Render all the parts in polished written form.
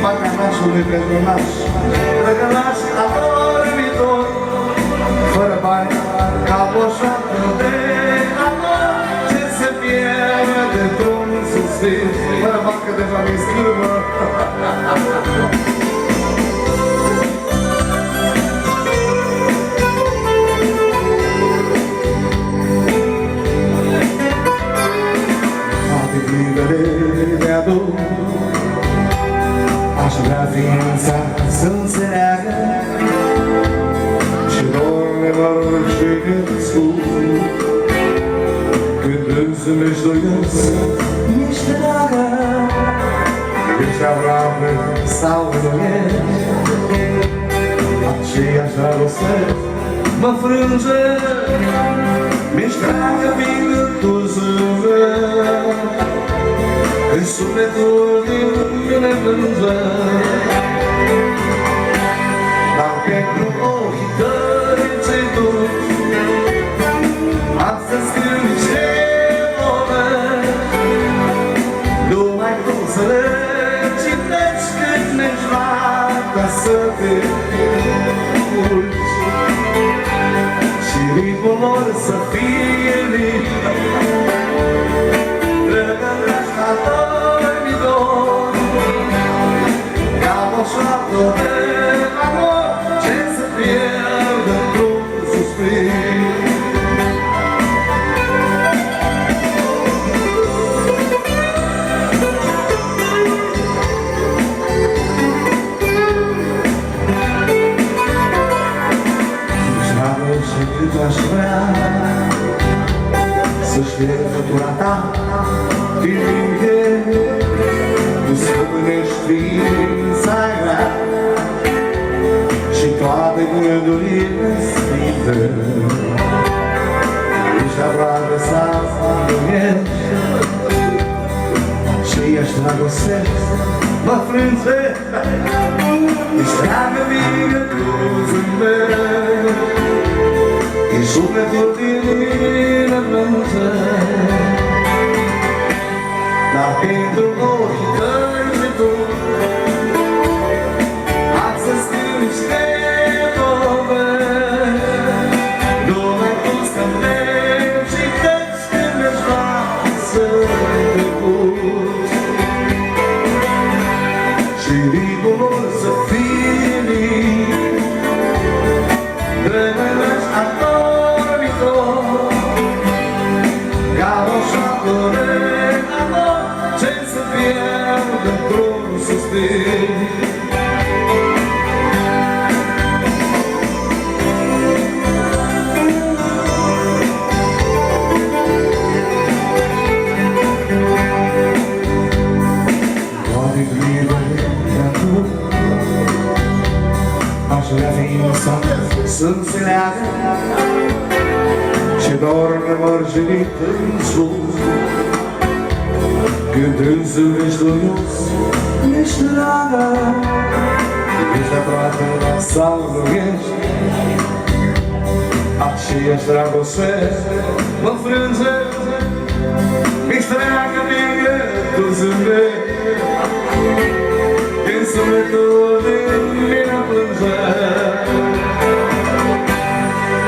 bacanașului pentru naș, drăgălaș adormitor, fără bani, ca o șoaptă de amor, ce se pierde într-un suspin, fără bancă de familie scârbă. Aș vrea ființa să înțeleagă și doar și gândul când însumi-și doios nici dragă, ești aproape sau nu ești, aceeași dragoste mă frânge, mi-ești dragă vine tu zâmbet, în sufletul din mine plânge, dar pentru ochii tăi ce-i tu, astăzi scriu niște povești, numai tu să le citești când ne-și noaptea să te urci, și ritmul lor să fie liber. De amor, ce se pierde într-un suspin. Dragă, și cât aș vrea să-și fie fătura ta din minte, tu stăpânești ființa grea și toate gândurile sfinte. Ești aproape sau nu ești, și ești dragoste mă frânge, ești dragă mine tu zâmbet, ești sufletul din mine plânge, dar pentru ochii tăi și tu, astăzi scriu niște povești, numai tu scâmpești și căci când își va să te buci, și ritmul să fie liber, drăgălaș adormitor, ca o șoaptă de amor, ce se pierde într-un suspin. Toate clipele de acum aș vrea ființa să înțeleagă ce dorme mărginit în sus, când însumi-și doios ești dragă, ești aproape sau nu ești, aceeași dragoste mă frânge, ești dragă mie tu zâmbet, când sufletul din mine plânge,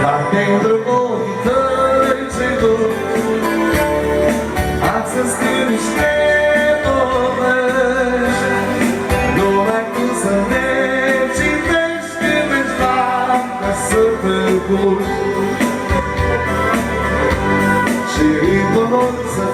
dar pentru ochii tăi ce-i tu, astăzi scriu niște povești, numai tu să ne citești când ești noaptea să te culci, și ritmul lor să